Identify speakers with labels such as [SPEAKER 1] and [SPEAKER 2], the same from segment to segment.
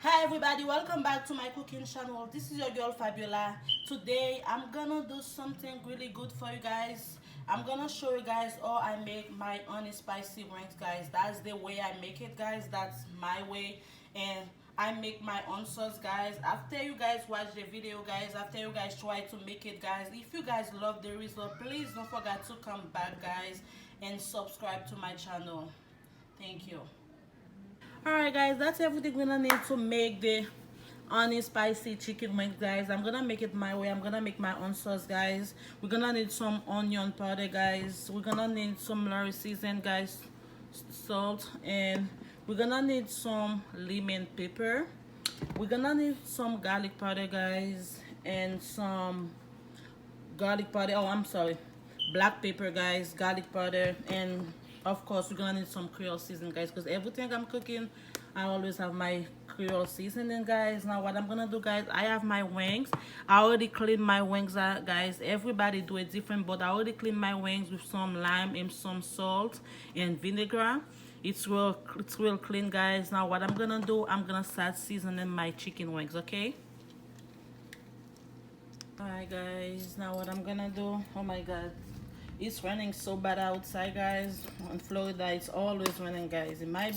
[SPEAKER 1] Hi everybody, welcome back to my cooking channel. This is your girl Fabiola. Today I'm gonna do something really good for you guys. I'm gonna show you guys how I make my honey spicy wings, guys. That's the way I make it, guys. That's my way, and I make my own sauce, guys. After you guys watch the video, guys, after you guys try to make it, guys, if you guys love the result, please don't forget to come back, guys, and subscribe to my channel. Thank you. Alright guys, that's everything we're gonna need to make the honey spicy chicken wings, guys. I'm gonna make it my way. I'm gonna make my own sauce, guys. We're gonna need some onion powder, guys. We're gonna need some Lorry season, guys, salt, and we're gonna need some lemon pepper. We're gonna need some garlic powder, guys, and some garlic powder. Oh, I'm sorry, black pepper, guys, garlic powder, and of course we're gonna need some Creole seasoning, guys, because everything I'm cooking I always have my Creole seasoning, guys. Now what I'm gonna do, guys, I have my wings. I already cleaned my wings out, guys. Everybody do it different, but I already cleaned my wings with some lime and some salt and vinegar. It's real clean, guys. Now what I'm gonna do, I'm gonna start seasoning my chicken wings, okay? Alright guys, now what I'm gonna do, oh my god, it's raining so bad outside, guys. In Florida it's always raining, guys. It might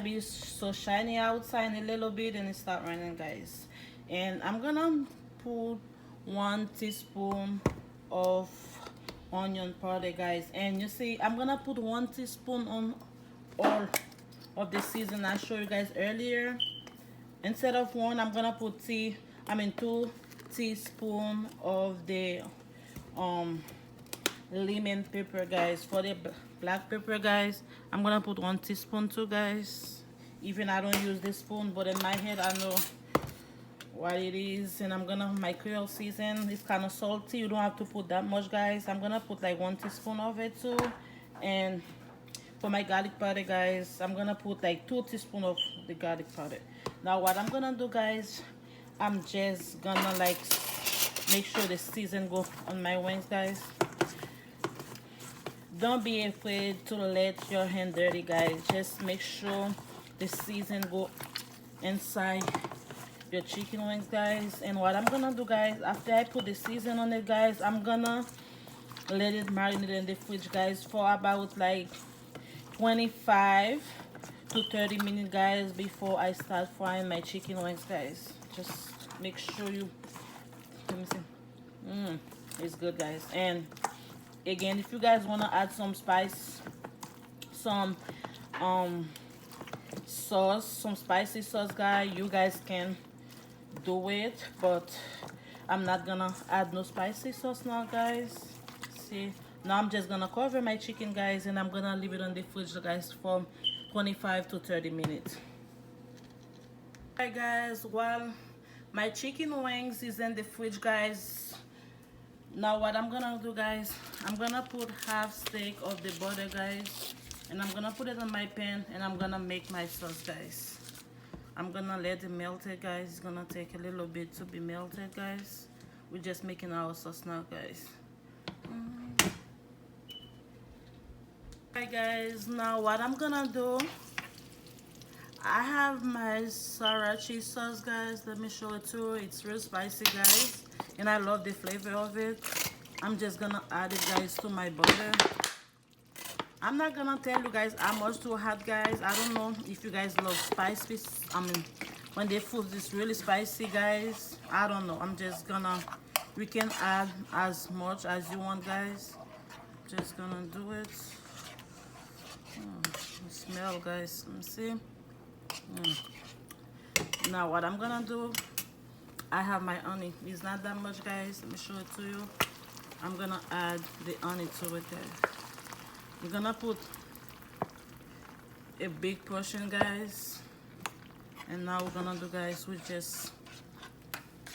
[SPEAKER 1] be so shiny outside in a little bit and it start raining, guys. And I'm gonna put 1 teaspoon of onion powder, guys. And you see, I'm gonna put 1 teaspoon on all of the season I showed you guys earlier. Instead of one, I'm gonna put 2 teaspoon of the um lemon pepper, guys. For the black pepper, guys, I'm gonna put 1 teaspoon too, guys. Even I don't use this spoon, but in my head I know what it is. And I'm gonna, my Creole season is kind of salty. You don't have to put that much, guys. I'm gonna put like 1 teaspoon of it too. And for my garlic powder, guys, I'm gonna put like 2 teaspoons of the garlic powder. Now what I'm gonna do, guys, I'm just gonna like make sure the season go on my wings, guys. Don't be afraid to let your hand dirty, guys. Just make sure the season go inside your chicken wings, guys. And what I'm gonna do, guys, after I put the season on it, guys, I'm gonna let it marinate in the fridge, guys, for about like 25 to 30 minutes, guys, before I start frying my chicken wings, guys. Just make sure you, let me see. It's good, guys. And again, if you guys want to add some spice, some um sauce, some spicy sauce, guys, you guys can do it, but I'm not gonna add no spicy sauce now, guys. See, now I'm just gonna cover my chicken, guys, and I'm gonna leave it on the fridge, guys, for 25 to 30 minutes. Alright guys, while my chicken wings is in the fridge, guys, now what I'm gonna do, guys, I'm gonna put half stick of the butter, guys, and I'm gonna put it on my pan, and I'm gonna make my sauce, guys. I'm gonna let it melt it, guys. It's gonna take a little bit to be melted, guys. We're just making our sauce now, guys. Alright guys, now what I'm gonna do, I have my sriracha sauce, guys. Let me show it to you. It's real spicy, guys, and I love the flavor of it. I'm just gonna add it, guys, to my butter. I'm not gonna tell you guys how much to add, guys. I don't know if you guys love spicy. I mean, when the food is really spicy, guys, I don't know. I'm just gonna, we can add as much as you want, guys. Just gonna do it. Smell, guys. Let me see. Now what I'm gonna do, I have my honey. It's not that much, guys. Let me show it to you. I'm gonna add the honey to it, guys. We're gonna put a big portion, guys. And now we're gonna do, guys, we just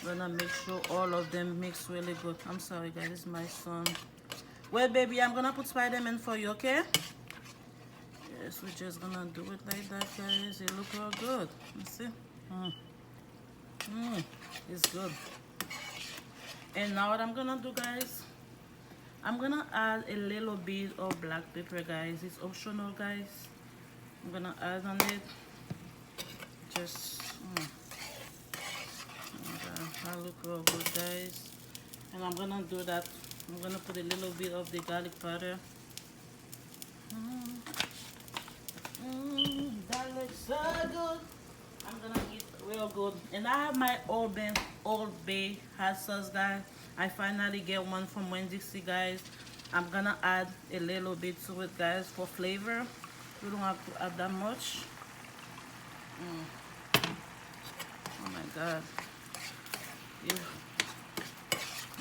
[SPEAKER 1] gonna make sure all of them mix really good. I'm sorry, guys, this is my son. Well, baby, I'm gonna put Spider-Man for you, okay? Yes, we're just gonna do it like that, guys. It look real good. Let's see. It's good. And now what I'm gonna do, guys, I'm gonna add a little bit of black pepper, guys. It's optional, guys. I'm gonna add on it just that look real good, guys. And I'm gonna do that. I'm gonna put a little bit of the garlic powder. That looks so good. I'm gonna eat real good. And I have my Old Bay hot sauce, guys. I finally get one from Winn-Dixie, guys. I'm gonna add a little bit to it, guys, for flavor. You don't have to add that much. Oh my god. You're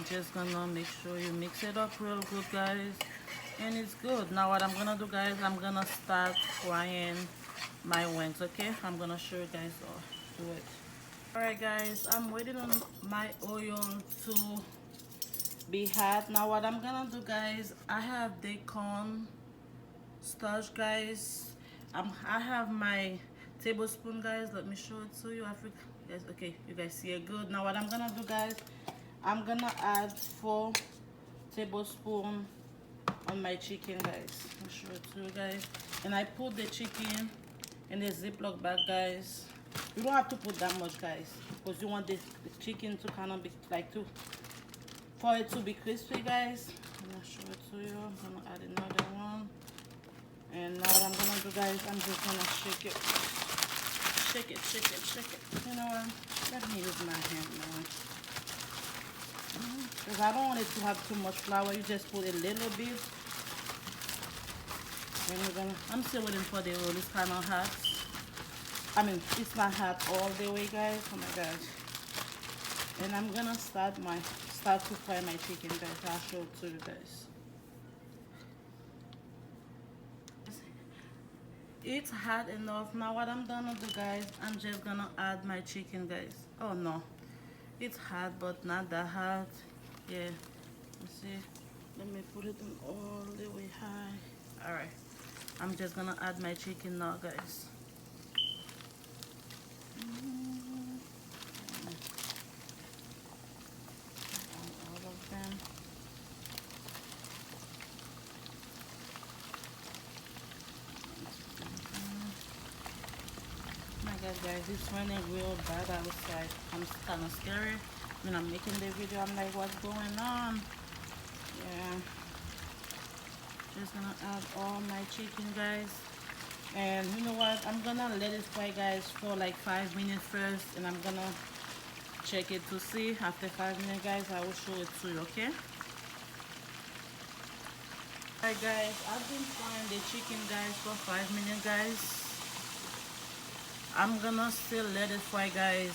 [SPEAKER 1] just gonna make sure you mix it up real good, guys. And it's good. Now what I'm gonna do, guys, I'm gonna start frying my wings, okay? I'm gonna show you guys how to do it. Alright guys, I'm waiting on my oil to be hot. Now what I'm gonna do, guys, I have the corn starch, guys. I have my tablespoon, guys. Let me show it to you. Yes, okay, you guys see it good. Now what I'm gonna do, guys, I'm gonna add 4 tablespoons on my chicken, guys. I'll show it to you guys. And I put the chicken in the Ziploc bag, guys. You don't have to put that much, guys, because you want the chicken to kind of be like for it to be crispy, guys. I'm gonna show it to you. I'm gonna add another one. And now what I'm gonna do, guys, I'm just gonna shake it. Shake it, shake it, shake it. You know what? Let me use my hand now. Because I don't want it to have too much flour. You just put a little bit. And I'm still waiting for the roll. It's kind of hot. I mean, it's not hot all the way, guys. Oh my gosh. And I'm gonna start to fry my chicken, guys. I'll show it to you guys. It's hot enough. Now what I'm gonna do, guys, I'm just gonna add my chicken, guys. Oh no, it's hot but not that hot. Yeah, you see, let me put it on all the way high. All right, I'm just gonna add my chicken now, guys. All of them. My God, guys, it's raining real bad outside. I'm kind of scared. When I'm making the video, I'm like, what's going on? Yeah. Just gonna add all my chicken, guys. And you know what? I'm gonna let it fry, guys, for like 5 minutes first. And I'm gonna check it to see. After 5 minutes, guys, I will show it to you, okay? Alright, guys, I've been frying the chicken, guys, for 5 minutes, guys. I'm gonna still let it fry, guys.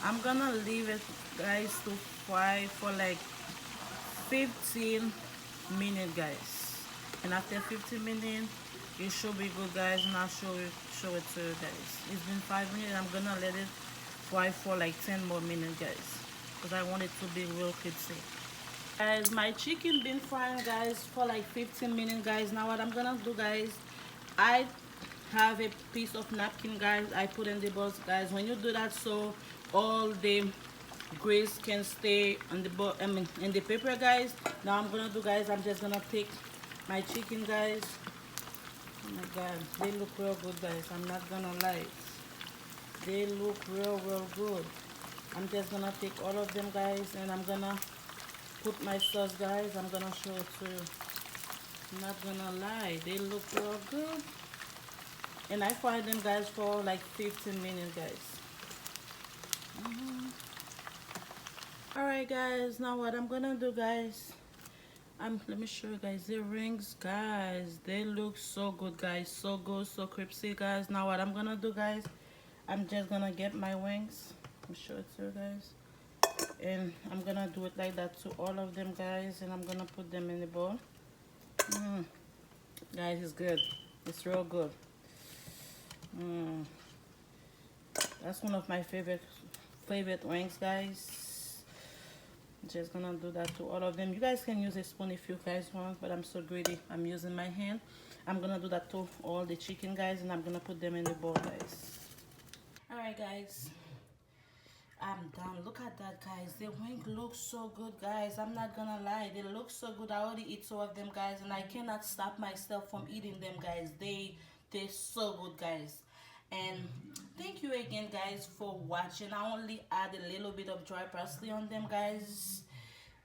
[SPEAKER 1] I'm gonna leave it, guys, to fry for like 15 minutes, guys. And after 15 minutes, it should be good, guys. And I'll show it to you guys. It's been 5 minutes. I'm gonna let it fry for like 10 more minutes, guys, because I want it to be real crispy. Guys, my chicken been frying, guys, for like 15 minutes, guys. Now what I'm gonna do, guys, I have a piece of napkin, guys. I put in the bowl, guys. When you do that, so all the grease can stay on the bowl, I mean in the paper, guys. Now I'm gonna do, guys, I'm just gonna take my chicken, guys. Oh my god, they look real good, guys. I'm not gonna lie, they look real good. I'm just gonna take all of them, guys, and I'm gonna put my sauce, guys. I'm gonna show it to you. I'm not gonna lie, they look real good. And I fried them, guys, for like 15 minutes, guys. Alright, guys, now what I'm gonna do, guys, let me show you guys the rings, guys. They look so good, guys. So good, so crispy, guys. Now what I'm gonna do, guys, I'm just gonna get my wings. Let me show it to you guys. And I'm gonna do it like that to all of them, guys. And I'm gonna put them in the bowl. Guys, it's good. It's real good. That's one of my favorite wings, guys. Just gonna do that to all of them. You guys can use a spoon if you guys want, but I'm so greedy, I'm using my hand. I'm gonna do that to all the chicken, guys, and I'm gonna put them in the bowl, guys. All right, guys, I'm done. Look at that, guys. The wing looks so good, guys. I'm not gonna lie, they look so good. I already eat two of them, guys, and I cannot stop myself from eating them, guys. They taste so good, guys. And thank you again, guys, for watching. I only add a little bit of dry parsley on them, guys,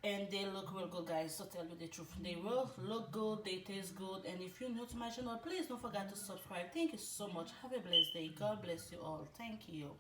[SPEAKER 1] and they look real good, guys. So tell you the truth, they will look good, they taste good. And if you're new to my channel, please don't forget to subscribe. Thank you so much. Have a blessed day. God bless you all. Thank you.